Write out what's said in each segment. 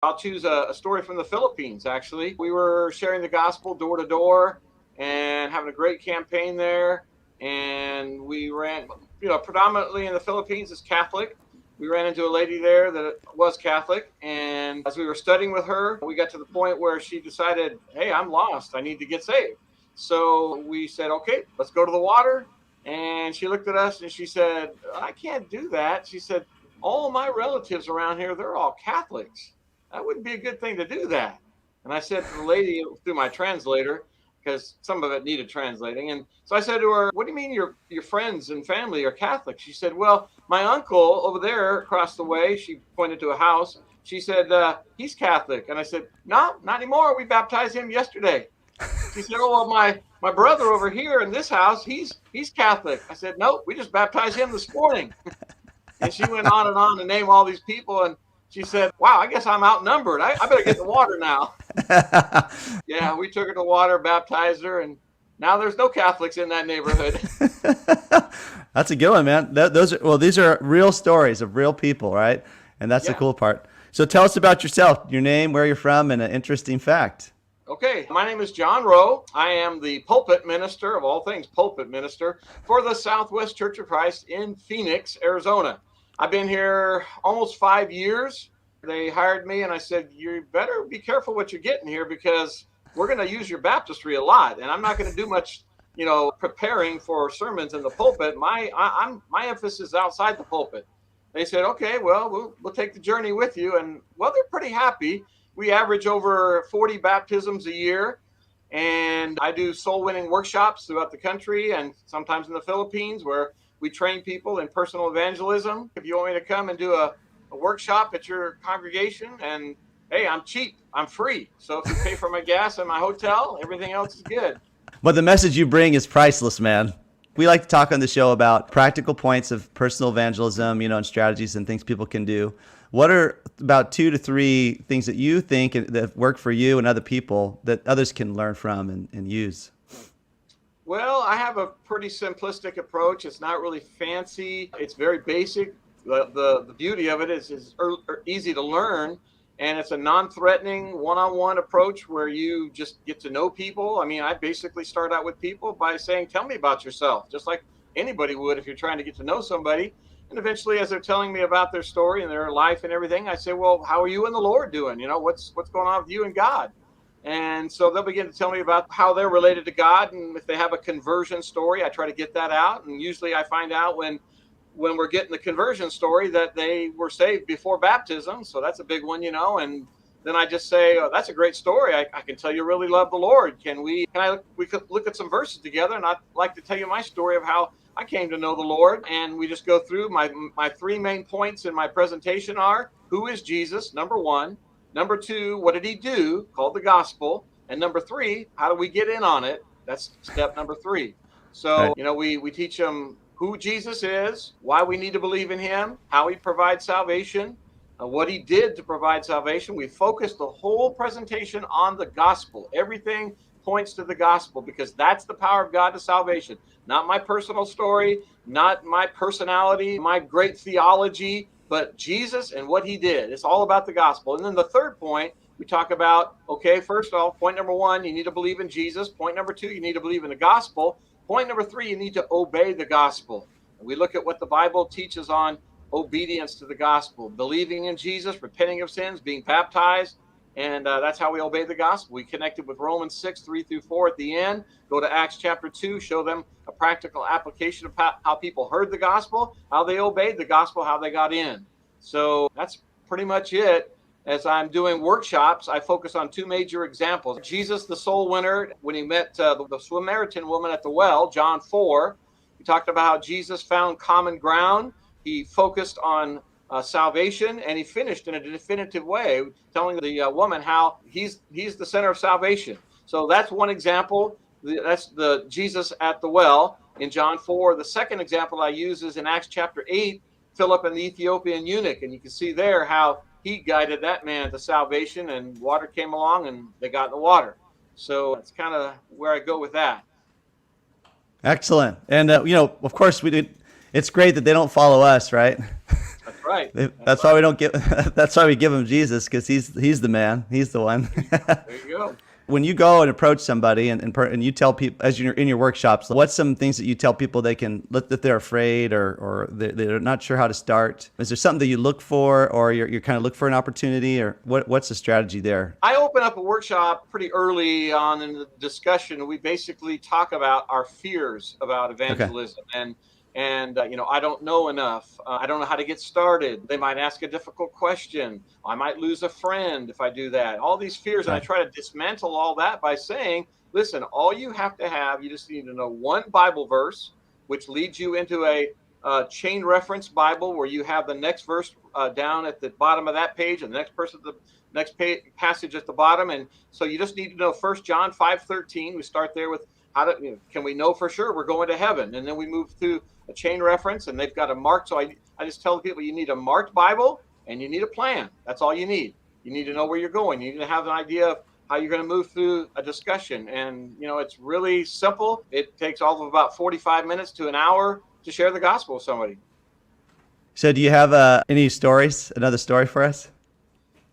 I'll choose a story from the Philippines, actually. We were sharing the gospel door to door and having a great campaign there. And we ran, predominantly in the Philippines is Catholic. We ran into a lady there that was Catholic. And as we were studying with her, we got to the point where she decided, hey, I'm lost. I need to get saved. So we said, okay, let's go to the water. And she looked at us and she said, I can't do that. She said, all my relatives around here, they're all Catholics. That wouldn't be a good thing to do that. And I said to the lady through my translator, because some of it needed translating. And so I said to her, what do you mean your friends and family are Catholic? She said, well, my uncle over there across the way, she pointed to a house. She said, he's Catholic. And I said, no, not anymore. We baptized him yesterday. She said, oh, well, my brother over here in this house, he's Catholic. I said, nope, we just baptized him this morning. And she went on to name all these people. And she said, wow, I guess I'm outnumbered. I better get in the water now. Yeah, we took her to water, baptized her, and now there's no Catholics in that neighborhood. That's a good one, man. These are real stories of real people, right? And that's the cool part. So tell us about yourself, your name, where you're from, and an interesting fact. Okay, my name is Jon Rowe. I am the pulpit minister, of all things, pulpit minister, for the Southwest Church of Christ in Phoenix, Arizona. I've been here almost 5 years. They hired me and I said, you better be careful what you're getting here because we're going to use your baptistry a lot. And I'm not going to do much, preparing for sermons in the pulpit. My emphasis is outside the pulpit. They said, okay, well, we'll take the journey with you. And well, they're pretty happy. We average over 40 baptisms a year. And I do soul winning workshops throughout the country and sometimes in the Philippines where we train people in personal evangelism. If you want me to come and do a workshop at your congregation, and hey, I'm cheap, I'm free. So if you pay for my gas and my hotel, everything else is good. But the message you bring is priceless, man. We like to talk on the show about practical points of personal evangelism, and strategies and things people can do. What are about 2 to 3 things that you think that work for you and other people that others can learn from and use? Well, I have a pretty simplistic approach. It's not really fancy. It's very basic. The beauty of it is easy to learn, and it's a non-threatening one-on-one approach where you just get to know people. I mean, I basically start out with people by saying, tell me about yourself, just like anybody would if you're trying to get to know somebody. And eventually, as they're telling me about their story and their life and everything, I say, well, how are you and the Lord doing? What's going on with you and God? And so they'll begin to tell me about how they're related to God. And if they have a conversion story, I try to get that out. And usually I find out when we're getting the conversion story that they were saved before baptism. So that's a big one, and then I just say, oh, that's a great story. I can tell you really love the Lord. We could look at some verses together, and I'd like to tell you my story of how I came to know the Lord. And we just go through my 3 main points in my presentation are, who is Jesus? Number 1. Number 2, what did he do? Called the gospel. And number 3, how do we get in on it? That's step number 3. So, we teach them who Jesus is, why we need to believe in him, how he provides salvation, what he did to provide salvation. We focus the whole presentation on the gospel. Everything points to the gospel because that's the power of God to salvation. Not my personal story, not my personality, my great theology, but Jesus and what he did. It's all about the gospel. And then the third point, we talk about, okay, first of all, point number 1, you need to believe in Jesus. Point number 2, you need to believe in the gospel. Point number 3, you need to obey the gospel. And we look at what the Bible teaches on obedience to the gospel, believing in Jesus, repenting of sins, being baptized. And that's how we obey the gospel. We connected with Romans 6, 3-4 at the end. Go to Acts chapter 2, show them a practical application of how people heard the gospel, how they obeyed the gospel, how they got in. So that's pretty much it. As I'm doing workshops, I focus on 2 major examples. Jesus, the soul winner, when he met the Samaritan woman at the well, John 4, we talked about how Jesus found common ground. He focused on salvation, and he finished in a definitive way, telling the woman how he's the center of salvation. So that's one example. That's the Jesus at the well in John 4. The second example I use is in Acts chapter 8, Philip and the Ethiopian eunuch, and you can see there how he guided that man to salvation, and water came along and they got in the water. So that's kind of where I go with that. Excellent. And, of course, it's great that they don't follow us, right? That's right. That's That's why right. we don't give. That's why we give him Jesus, because he's the man. He's the one. There you go. When you go and approach somebody and you tell people as you're in your workshops, what's some things that you tell people they can that they're afraid or they're not sure how to start? Is there something that you look for, or you're kind of look for an opportunity, or what's the strategy there? I open up a workshop pretty early on in the discussion. We basically talk about our fears about Okay. evangelism and I don't know enough. I don't know how to get started. They might ask a difficult question. I might lose a friend if I do that. All these fears, and I Right. try to dismantle all that by saying, listen, all you have to have, you just need to know one Bible verse, which leads you into a chain reference Bible where you have the next verse down at the bottom of that page and the next person at the next passage at the bottom. And so you just need to know 1 John 5:13. We start there with can we know for sure we're going to heaven? And then we move through a chain reference, and they've got a mark. So I just tell people you need a marked Bible and you need a plan. That's all you need. You need to know where you're going. You need to have an idea of how you're going to move through a discussion. And, it's really simple. It takes all of about 45 minutes to an hour to share the gospel with somebody. So do you have any stories? Another story for us?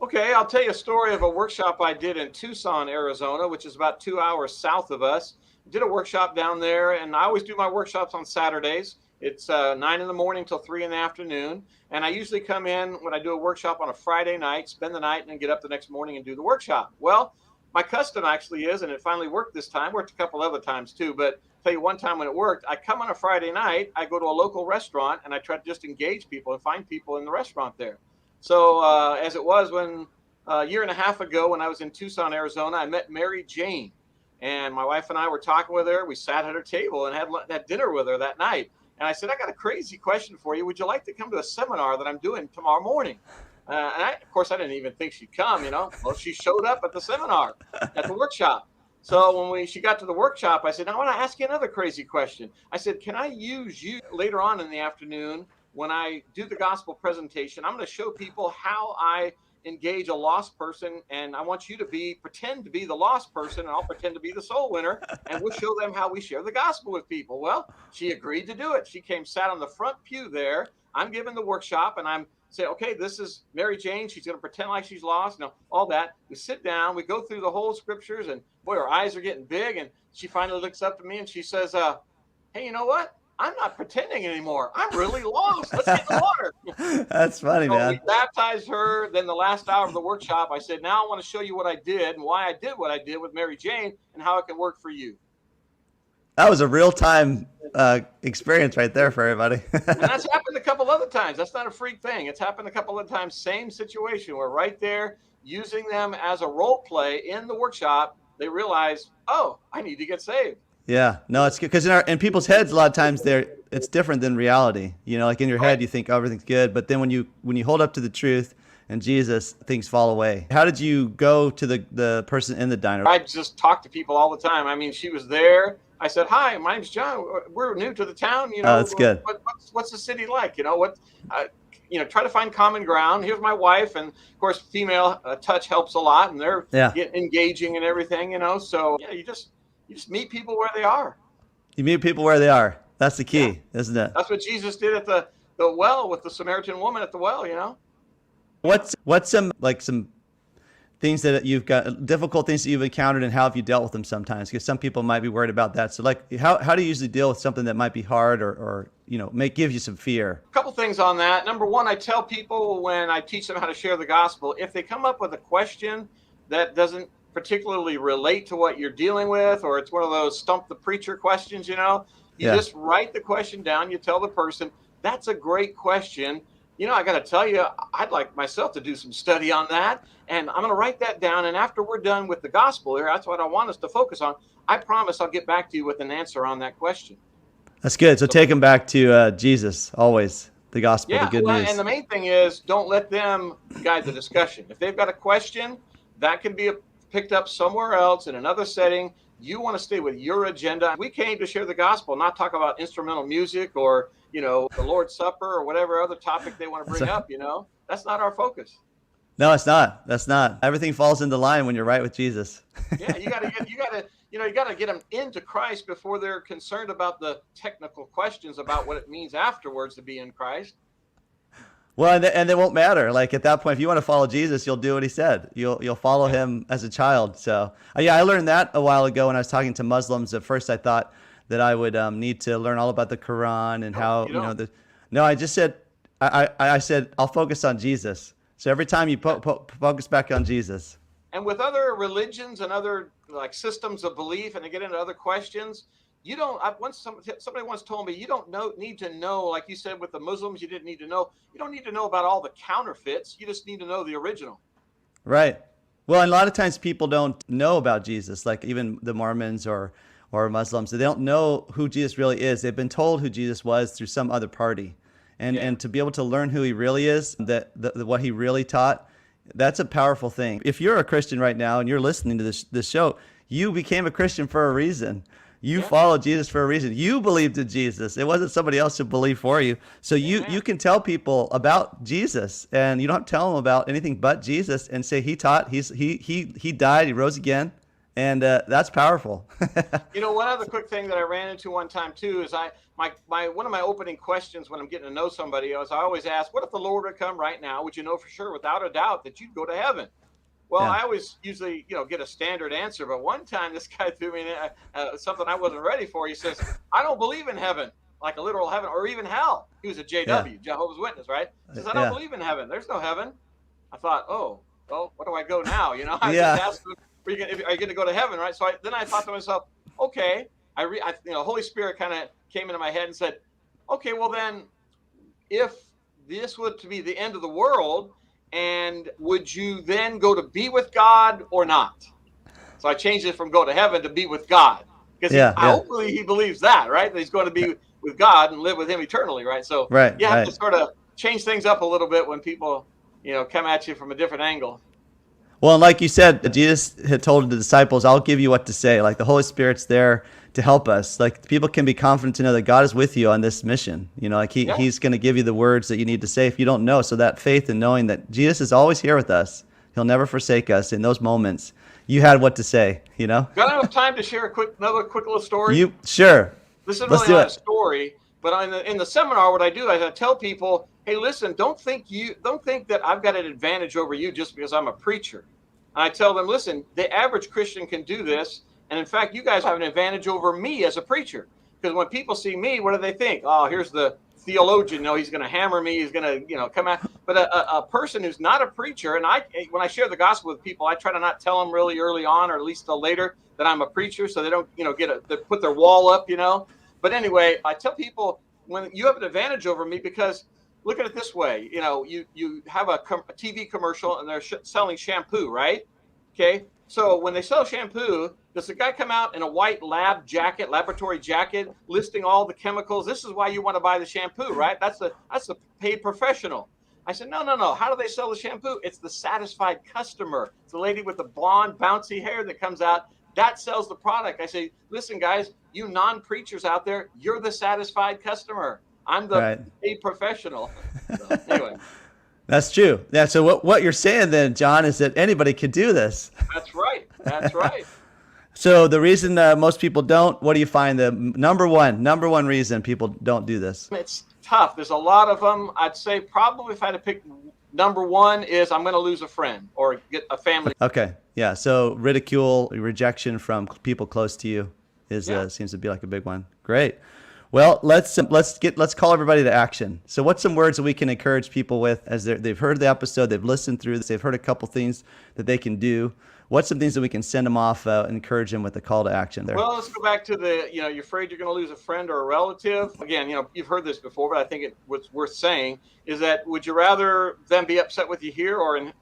Okay, I'll tell you a story of a workshop I did in Tucson, Arizona, which is about 2 hours south of us. Did a workshop down there, and I always do my workshops on Saturdays. It's 9 in the morning till 3 in the afternoon. And I usually come in when I do a workshop on a Friday night, spend the night, and then get up the next morning and do the workshop. Well, my custom actually is, and it finally worked this time, worked a couple other times too, but I'll tell you one time when it worked, I come on a Friday night, I go to a local restaurant, and I try to just engage people and find people in the restaurant there. So as it was when a year and a half ago when I was in Tucson, Arizona, I met Mary Jane. And my wife and I were talking with her. We sat at her table and had dinner with her that night. And I said, I got a crazy question for you. Would you like to come to a seminar that I'm doing tomorrow morning? Of course, I didn't even think she'd come, Well, she showed up at the seminar, at the workshop. So when she got to the workshop, I said, now I want to ask you another crazy question. I said, can I use you later on in the afternoon when I do the gospel presentation? I'm going to show people how I engage a lost person, and I want you to pretend to be the lost person, and I'll pretend to be the soul winner, and we'll show them how we share the gospel with people. Well, she agreed to do it. She sat on the front pew there. I'm giving the workshop, and I'm saying, okay, this is Mary Jane. She's going to pretend like she's lost. All that. We sit down, we go through the whole scriptures, and boy, her eyes are getting big, and she finally looks up to me and she says, hey, you know what? I'm not pretending anymore. I'm really lost. Let's get in the water. That's funny, So man. we baptized her. Then the last hour of the workshop, I said, now I want to show you what I did and why I did what I did with Mary Jane and how it can work for you. That was a real time experience right there for everybody. And that's happened a couple other times. That's not a freak thing. It's happened a couple of times. Same situation. We're right there using them as a role play in the workshop. They realize, oh, I need to get saved. Yeah, no, it's good because in people's heads, a lot of times it's different than reality. Like in your head, you think everything's good, but then when you hold up to the truth and Jesus, things fall away. How did you go to the person in the diner? I just talk to people all the time. I mean, she was there. I said, hi, my name's John. We're new to the town. Oh, that's good. What's the city like? Try to find common ground. Here's my wife. And of course, female touch helps a lot, and they're engaging and everything, So yeah, you just meet people where they are. You meet people where they are. That's the key, isn't it? That's what Jesus did at the well with the Samaritan woman at the well, What's some things that you've got, difficult things that you've encountered, and how have you dealt with them sometimes? Because some people might be worried about that. So how do you usually deal with something that might be hard or give you some fear? A couple things on that. Number one, I tell people when I teach them how to share the gospel, if they come up with a question that doesn't particularly relate to what you're dealing with, or it's one of those stump the preacher questions, you just write the question down. You tell the person, that's a great question. I got to tell you, I'd like myself to do some study on that. And I'm going to write that down. And after we're done with the gospel here, that's what I want us to focus on. I promise I'll get back to you with an answer on that question. That's good. So take them back to Jesus, always. The gospel, the good news. And the main thing is, don't let them guide the discussion. If they've got a question, that can be picked up somewhere else in another setting. You want to stay with your agenda. We came to share the gospel, not talk about instrumental music or, the Lord's Supper or whatever other topic they want to bring up, That's not our focus. No, it's not. That's not. Everything falls into line when you're right with Jesus. Yeah, you got to get them into Christ before they're concerned about the technical questions about what it means afterwards to be in Christ. Well, and it won't matter. Like at that point, if you want to follow Jesus, you'll do what he said. You'll follow him as a child. So yeah, I learned that a while ago when I was talking to Muslims. At first, I thought that I would need to learn all about the Quran and No, how you don't. No, I just said I said I'll focus on Jesus. So every time you focus back on Jesus. And with other religions and other like systems of belief, and they get into other questions, you don't. Somebody once told me you don't need to know, like you said with the Muslims, you didn't need to know. You don't need to know about all the counterfeits. You just need to know the original. Right. Well, and a lot of times people don't know about Jesus, like even the Mormons or Muslims. They don't know who Jesus really is. They've been told who Jesus was through some other party. And to be able to learn who he really is, what he really taught, that's a powerful thing. If you're a Christian right now and you're listening to this show, you became a Christian for a reason. You followed Jesus for a reason. You believed in Jesus. It wasn't somebody else who believed for you. So you can tell people about Jesus, and you don't have to tell them about anything but Jesus, and say he taught, he died, he rose again, and that's powerful. One other quick thing that I ran into one time too is one of my opening questions when I'm getting to know somebody is I always ask, what if the Lord would come right now? Would you know for sure, without a doubt, that you'd go to heaven? Well, Yeah. I always usually, get a standard answer, but one time this guy threw me something I wasn't ready for. He says, "I don't believe in heaven, like a literal heaven, or even hell." He was a JW, Jehovah's Witness, right? He says, "I don't believe in heaven. There's no heaven." I thought, oh, well, where do I go now? I just asked him, are you going to go to heaven, right? So then I thought to myself, okay, Holy Spirit kind of came into my head and said, okay, well then, if this were to be the end of the world, and would you then go to be with God or not? So I changed it from go to heaven to be with God, because hopefully he believes that, right? That he's going to be with God and live with him eternally, right? So you have to sort of change things up a little bit when people, come at you from a different angle. Well, and like you said, Jesus had told the disciples, I'll give you what to say. Like the Holy Spirit's there to help us. Like people can be confident to know that God is with you on this mission. He's going to give you the words that you need to say if you don't know. So that faith in knowing that Jesus is always here with us. He'll never forsake us in those moments. You had what to say, Got enough time to share another quick little story? Sure. This is really not a story, but in the seminar, what I do is I tell people, hey, listen, don't think that I've got an advantage over you just because I'm a preacher. And I tell them, listen, the average Christian can do this. And in fact, you guys have an advantage over me as a preacher. Because when people see me, what do they think? Oh, here's the theologian. He's going to hammer me. He's going to, come out. But a person who's not a preacher, and when I share the gospel with people, I try to not tell them really early on, or at least till later, that I'm a preacher, so they don't, they put their wall up, But anyway, I tell people, when you have an advantage over me, because look at it this way, you have a TV commercial and they're selling shampoo, right? Okay. So when they sell shampoo, does the guy come out in a white laboratory jacket, listing all the chemicals? This is why you want to buy the shampoo, right? That's the paid professional. I said, no. How do they sell the shampoo? It's the satisfied customer. It's the lady with the blonde, bouncy hair that comes out. That sells the product. I say, listen, guys, you non-preachers out there, you're the satisfied customer. I'm the paid professional. So, anyway. That's true. Yeah. So what you're saying then, John, is that anybody can do this. That's right. That's right. So the reason most people don't, what do you find the number one reason people don't do this? It's tough. There's a lot of them. I'd say probably if I had to pick number one is I'm going to lose a friend or get a family. Okay. Yeah. So ridicule, rejection from people close to you seems to be like a big one. Great. Well, let's call everybody to action. So what's some words that we can encourage people with as they've heard the episode, they've listened through this, they've heard a couple things that they can do. What's some things that we can send them off, encourage them with a call to action there? Well, let's go back to you're afraid you're going to lose a friend or a relative. Again, you've heard this before, but I think what's worth saying is that would you rather them be upset with you here or in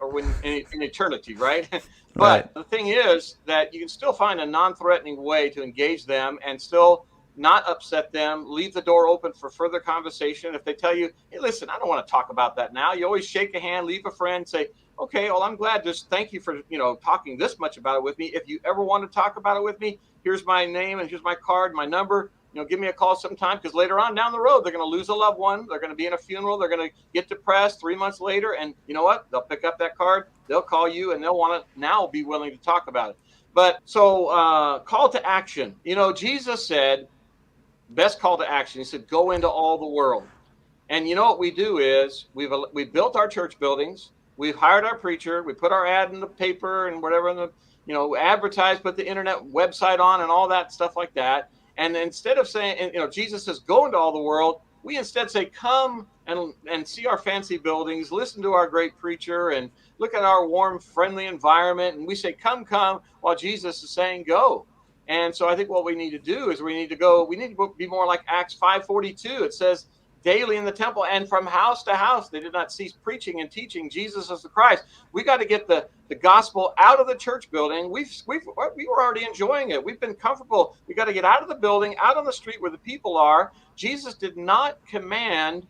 eternity, right? But The thing is that you can still find a non-threatening way to engage them and still not upset them, leave the door open for further conversation. If they tell you, hey, listen, I don't want to talk about that now, you always shake a hand, leave a friend, say, okay, well, I'm glad, just thank you for, talking this much about it with me. If you ever want to talk about it with me, here's my name and here's my card, my number, give me a call sometime, because later on down the road, they're going to lose a loved one. They're going to be in a funeral. They're going to get depressed 3 months later. And you know what? They'll pick up that card. They'll call you and they'll want to now be willing to talk about it. But so call to action. Jesus said, best call to action. He said, go into all the world. And you know what we do is we've built our church buildings, we've hired our preacher, we put our ad in the paper and whatever, in the, advertise, put the internet website on and all that stuff like that. And instead of saying, Jesus says, go into all the world, we instead say, come and see our fancy buildings, listen to our great preacher, and look at our warm, friendly environment. And we say, come, while Jesus is saying, go. And so I think what we need to do is we need to be more like Acts 5:42. It says, daily in the temple and from house to house, they did not cease preaching and teaching Jesus as the Christ. We got to get the gospel out of the church building. We were already enjoying it. We've been comfortable. We got to get out of the building, out on the street where the people are. Jesus did not command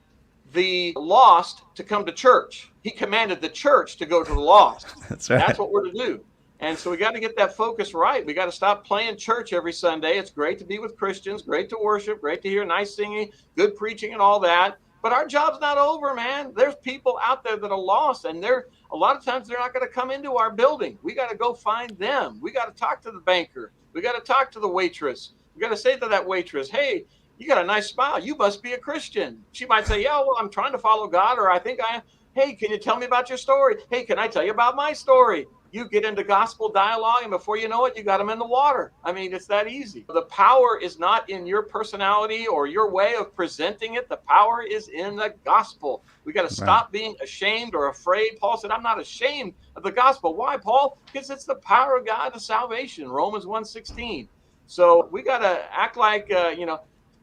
the lost to come to church. He commanded the church to go to the lost. That's right. That's what we're to do. And so we got to get that focus right. We got to stop playing church every Sunday. It's great to be with Christians, great to worship, great to hear nice singing, good preaching and all that. But our job's not over, man. There's people out there that are lost, and a lot of times they're not going to come into our building. We got to go find them. We got to talk to the banker. We got to talk to the waitress. We got to say to that waitress, hey, you got a nice smile. You must be a Christian. She might say, yeah, well, I'm trying to follow God, or I think I am. Hey, can you tell me about your story? Hey, can I tell you about my story? You get into gospel dialogue, and before you know it, you got them in the water. I mean, it's that easy. The power is not in your personality or your way of presenting it. The power is in the gospel. We got to stop being ashamed or afraid. Paul said, I'm not ashamed of the gospel. Why, Paul? Because it's the power of God to salvation, Romans 1:16. So we got to act like,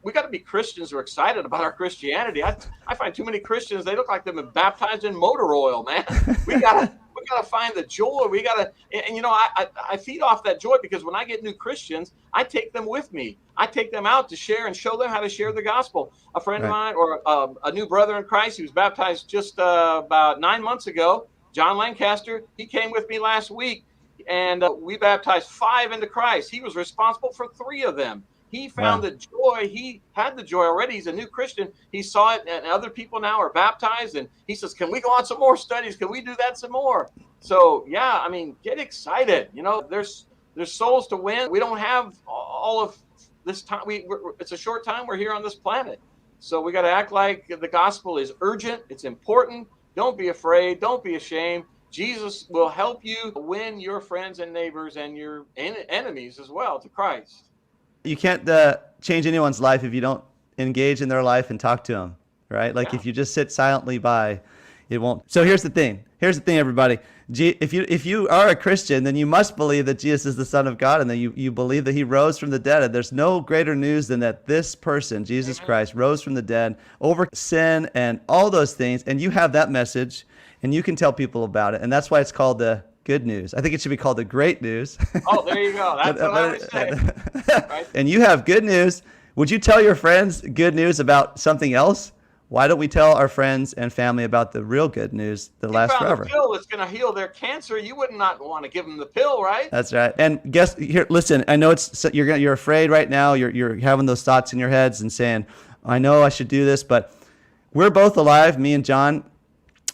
we got to be Christians who are excited about our Christianity. I find too many Christians, they look like they've been baptized in motor oil, man. We got to find the joy. We got to, and I feed off that joy, because when I get new Christians, I take them with me. I take them out to share and show them how to share the gospel. A friend of mine, or a new brother in Christ, he was baptized just about 9 months ago, John Lancaster, he came with me last week, and we baptized 5 into Christ. He was responsible for 3 of them. He found the joy. He had the joy already. He's a new Christian. He saw it, and other people now are baptized. And he says, can we go on some more studies? Can we do that some more? So, yeah, I mean, get excited. There's souls to win. We don't have all of this time. It's a short time we're here on this planet. So we got to act like the gospel is urgent. It's important. Don't be afraid. Don't be ashamed. Jesus will help you win your friends and neighbors and your enemies as well to Christ. You can't change anyone's life if you don't engage in their life and talk to them, right? Like if you just sit silently by, it won't. So here's the thing, everybody. If you are a Christian, then you must believe that Jesus is the Son of God, and that you believe that he rose from the dead. And there's no greater news than that this person, Jesus Christ, rose from the dead over sin and all those things. And you have that message, and you can tell people about it. And that's why it's called the good news. I think it should be called the great news. Oh, there you go. That's what I would say. Right? And you have good news. Would you tell your friends good news about something else? Why don't we tell our friends and family about the real good news that lasts forever? The pill that's going to heal their cancer. You would not want to give them the pill, right? That's right. And guess here. Listen, I know you're afraid right now. You're having those thoughts in your heads and saying, I know I should do this, but we're both alive. Me and John.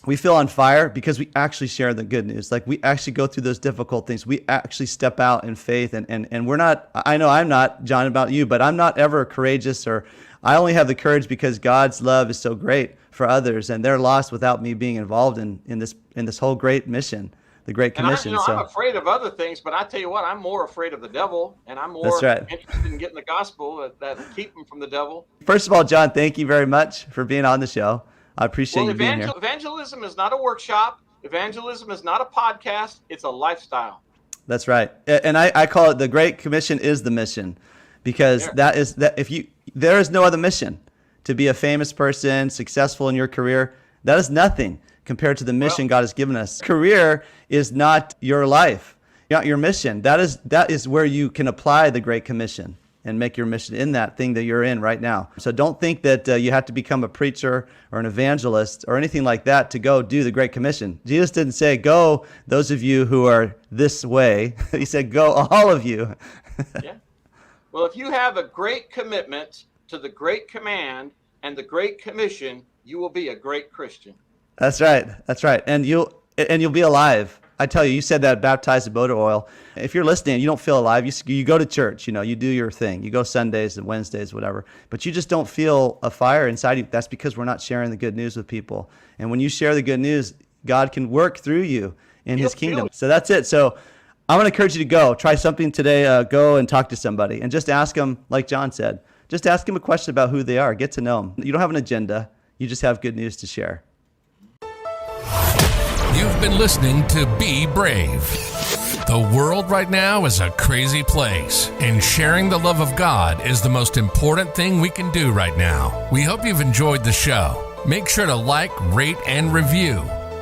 We feel on fire because we actually share the good news. Like, we actually go through those difficult things. We actually step out in faith, and we're not, I know I'm not, John, about you, but I'm not ever courageous, or I only have the courage because God's love is so great for others, and they're lost without me being involved in this whole great mission, the Great Commission. And I'm afraid of other things, but I tell you what, I'm more afraid of the devil, and I'm more interested in getting the gospel that keep them from the devil. First of all, John, thank you very much for being on the show. I appreciate you being here. Evangelism is not a workshop. Evangelism is not a podcast. It's a lifestyle. That's right. And I call it the Great Commission is the mission, because there is no other mission. To be a famous person, successful in your career, that is nothing compared to the mission God has given us. Career is not your life, not your mission. That is where you can apply the Great Commission and make your mission in that thing that you're in right now. So don't think that you have to become a preacher or an evangelist or anything like that to go do the Great Commission. Jesus didn't say, go, those of you who are this way. He said, go, all of you. Yeah. Well, if you have a great commitment to the Great Command and the Great Commission, you will be a great Christian. That's right. That's right. And you'll be alive. I tell you, you said that baptized in motor oil. If you're listening, you don't feel alive. You go to church, you do your thing. You go Sundays and Wednesdays, whatever. But you just don't feel a fire inside you. That's because we're not sharing the good news with people. And when you share the good news, God can work through you in his kingdom. So that's it. So I'm going to encourage you to go. Try something today. Go and talk to somebody and just ask them, like John said, just ask them a question about who they are. Get to know them. You don't have an agenda. You just have good news to share. You've been listening to Be Brave. The world right now is a crazy place, and sharing the love of God is the most important thing we can do right now. We hope you've enjoyed the show. Make sure to like, rate, and review.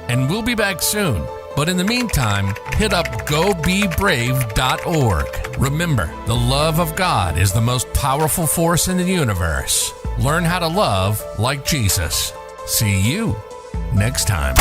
And we'll be back soon. But in the meantime, hit up gobebrave.org. Remember, the love of God is the most powerful force in the universe. Learn how to love like Jesus. See you next time.